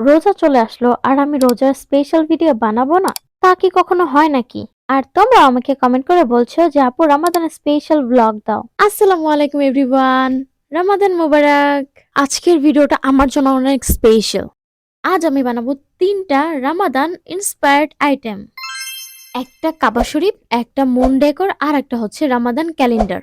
রোজা চলে আসলো আর আমি রোজার স্পেশাল ভিডিও বানাবো না? তা কি কখনো হয় নাকি? আর তোমরা আমাকে কমেন্ট করে বলছো যে আপু রমাদানের স্পেশাল ব্লগ দাও। আসসালামু আলাইকুম এভরিওয়ান, রমাদান মোবারক। আজকের ভিডিওটা আমার জন্য অনেক স্পেশাল। আজ আমি বানাবো 3টা রমাদান ইন্সপায়ার্ড আইটেম। একটা কাবা শরীফ, একটা মুন ডেকোর আর একটা হচ্ছে Ramadan calendar.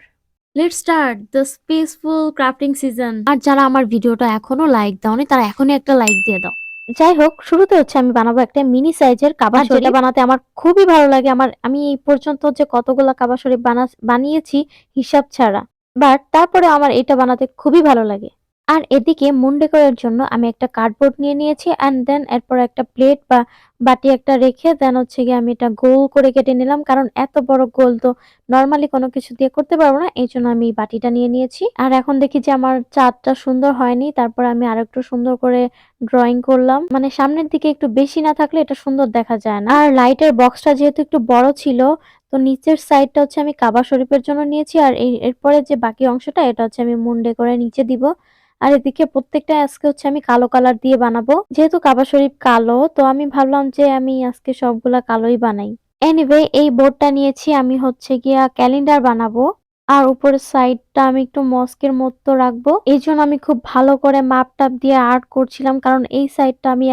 Let's start the peaceful crafting season. আর যারা আমার ভিডিওটা এখনো লাইক দাওনি তারা এখনই একটা লাইক দিয়ে দাও। যাই হোক, শুরুতে হচ্ছে আমি বানাবো একটা মিনি সাইজের কাবা শরীফ, যেটা বানাতে আমার খুবই ভালো লাগে। আমি এই পর্যন্ত যে কতগুলা কাবা শরীফ বানিয়েছি হিসাব ছাড়া, বাট তারপরে আমার এটা বানাতে খুবই ভালো লাগে। আর এদিকে মুন ডেকোরের জন্য আমি একটা কার্ডবোর্ড নিয়ে নিয়েছি, অ্যান্ড দেন এরপর একটা প্লেট বা বাটি একটা রেখে দেন হচ্ছে গিয়ে আমি এটা গোল করে কেটে নিলাম, কারণ এত বড় গোল তো নরমালি কোনো কিছু দিয়ে করতে পারবো না, এই জন্য আমি এই বাটিটা নিয়ে নিয়েছি। আর এখন দেখি যে আমার চাঁদটা সুন্দর হয়নি, তারপর আমি আরেকটু সুন্দর করে ড্রয়িং করলাম। মানে সামনের দিকে একটু বেশি না থাকলে এটা সুন্দর দেখা যায় না। আর লাইটের বক্সটা যেহেতু একটু বড় ছিল, তো নিচের সাইডটা হচ্ছে আমি কাবা শরীফের জন্য নিয়েছি, আর এরপরে যে বাকি অংশটা এটা হচ্ছে আমি মুন্ডে করে নিচে দিব। আর এদিকে প্রত্যেকটা আজকে হচ্ছে আমি কালো কালার দিয়ে বানাবো, যেহেতু কাবা শরীফ কালো, তো আমি ভাবলাম যে আমি আজকে সবগুলা কালোই বানাই। এনিওয়ে, এই বোর্ডটা নিয়েছি আমি হচ্ছে গিয়া ক্যালেন্ডার বানাবো। আর উপরের সাইডটা আমি একটু মস্কের মতো রাখবো, এই জন্য আমি খুব ভালো করে মাপ টাপ দিয়ে আর্ট করছিলাম, কারণ এই সাইডটা আমি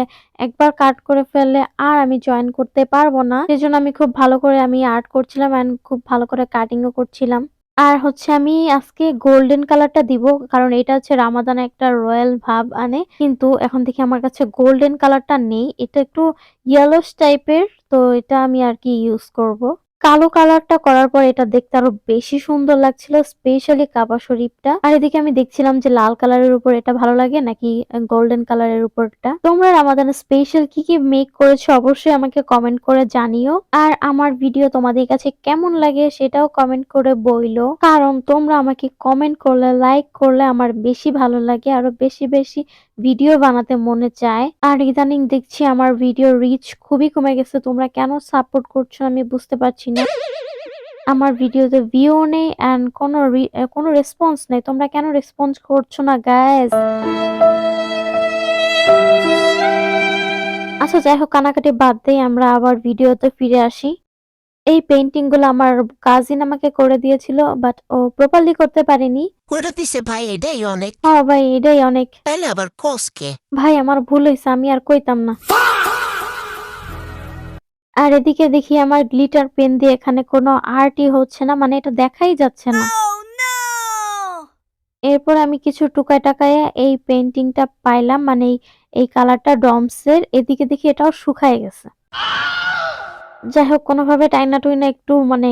একবার কাট করে ফেললে আর আমি জয়েন করতে পারবো না, সেজন্য আমি খুব ভালো করে আমি আর্ট করছিলাম এন্ড খুব ভালো করে কাটিংও করছিলাম। আর হচ্ছে আমি আজকে গোল্ডেন কালারটা দিব, কারণ এটা হচ্ছে রামাদানে একটা রয়্যাল ভাব আনে, কিন্তু এখন থেকে আমার কাছে গোল্ডেন কালারটা নেই, এটা একটু ইয়েলোস টাইপের, তো এটা আমি আর কি ইউজ করব। কালো কালারটা করার পর এটা দেখতে আরো বেশি সুন্দর লাগছিল, স্পেশালি কাবা শরীফটা। আর এদিকে আমি দেখছিলাম যে লাল কালারের উপর এটা ভালো লাগে নাকি গোল্ডেন কালারের উপরটা। তোমরা রামাদানে স্পেশাল কি কি মেক করেছো অবশ্যই আমাকে কমেন্ট করে জানিও, আর আমার ভিডিও তোমাদের কাছে কেমন লাগে সেটাও কমেন্ট করে বইলো, কারণ তোমরা আমাকে কমেন্ট করলে, লাইক করলে আমার বেশি ভালো লাগে, আরো বেশি বেশি ভিডিও বানাতে মনে চায়। আর ইদানিং দেখছি আমার ভিডিও রিচ খুবই কমে গেছে, তোমরা কেন সাপোর্ট করছো আমি বুঝতে পারছি না। আমার ভিডিওতে ভিউ নেই এন্ড কোনো রেসপন্স নেই, তোমরা কেন রেসপন্স করছো না গাইস? আচ্ছা যাই হোক, কানাকাটি বাদ দেই, আমরা আবার ভিডিওতে ফিরে আসি। এই পেইন্টিং গুলো আমার কাজিন আমাকে করে দিয়েছিল, বাট ও প্রপারলি করতে পারেনি। করে দিছে ভাই, এটাই অনেক। হ্যাঁ ভাই, এটাই অনেক। তাইলে আবার কসকে ভাই আমার ভুল হয়েছে, আমি আর কইতাম না। আর এদিকে দেখি আমার গ্লিটার পেন দিয়ে এখানে কোনো আর্টই হচ্ছে না, মানে এটা দেখাই যাচ্ছে না। এরপর আমি কিছু টুকায় টাকায় এই পেইন্টিংটা পাইলাম, মানে এই কালারটা ডমসের। এদিকে দেখি এটাও শুকায় গেছে। যাই হোক, কোনোভাবে টাইনা টুইনা একটু মানে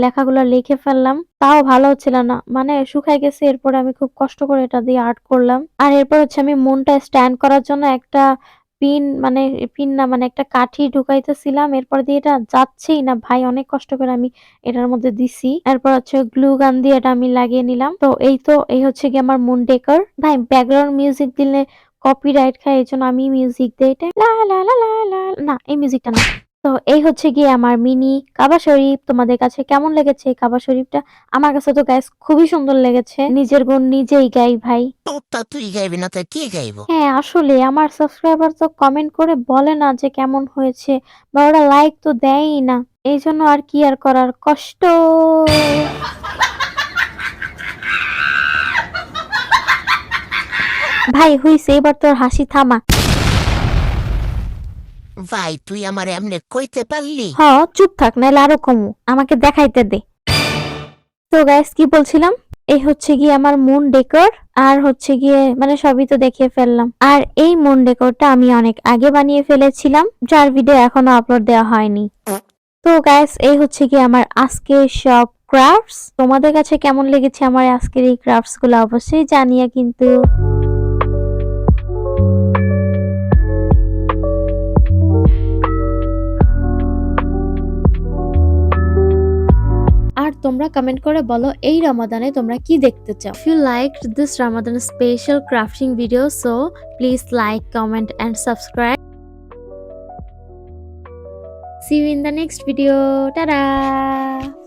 লেখাগুলো লিখে ফেললাম, তাও ভালো হচ্ছিল না, মানে শুকায় গেছে। এরপর আমি খুব কষ্ট করে এটা দিয়ে আর্ট করলাম। আর এরপর হচ্ছে আমি মুনটা স্ট্যান্ড করার জন্য একটা পিন না মানে একটা কাঠি ঢুকাইতেছিলাম, এরপর দিয়ে এটা যাচ্ছেই না ভাই, অনেক কষ্ট করে আমি এটার মধ্যে দিছি। এরপর হচ্ছে গ্লু গান দিয়ে এটা আমি লাগিয়ে নিলাম। তো এই হচ্ছে কি আমার মুন ডেকর। ভাই ব্যাকগ্রাউন্ড মিউজিক দিলে কপিরাইট খায়, এই জন্য আমি মিউজিক দিই। এটা লা লা লা লা লা, না এই মিউজিকটা না। তো এই হচ্ছে গিয়ে আমার মিনি কাবা শরীফ। তোমাদের কাছে কেমন লেগেছে এই কাবা শরীফটা? আমার কাছে তো গাইস খুবই সুন্দর লেগেছে, নিজের গুণ নিজেই গাই ভাই। তোরটা তুই গাইবি না, তাই কে গাইব? হ্যাঁ আসলে আমার সাবস্ক্রাইবার তো কমেন্ট করে বলে না যে কেমন হয়েছে, বা ওরা লাইক তো দেয়ই না, এই জন্য আর কি আর করার, কষ্ট। ভাই হইছে, এবার তোর হাসি থামা। ভাই তুই আমার এমনে কইতে পারলি? হ, চুপ থাক নাহলে আরো কমু, আমাকে দেখাইতে দে। তো গাইস কি বলছিলাম, এই হচ্ছে গিয়ে আমার মুন ডেকোর। আর হচ্ছে গিয়ে মানে সবই তো দেখিয়ে ফেললাম। আর এই মুন ডেকোরটা আমি অনেক আগে বানিয়ে ফেলেছিলাম, যার ভিডিও এখনো আপলোড দেওয়া হয়নি। তো গাইস এই হচ্ছে গিয়ে আমার আজকের সব ক্রাফটস। তোমাদের কাছে কেমন লেগেছে আমার আজকের এই ক্রাফটস গুলো অবশ্যই জানিয়ে কিন্তু। আর তোমরা কমেন্ট করে বলো এই রমাদানে তোমরা কি দেখতে চাও। If you liked this Ramadan special crafting video, so please like, comment and subscribe. See you in the next video. Ta-da!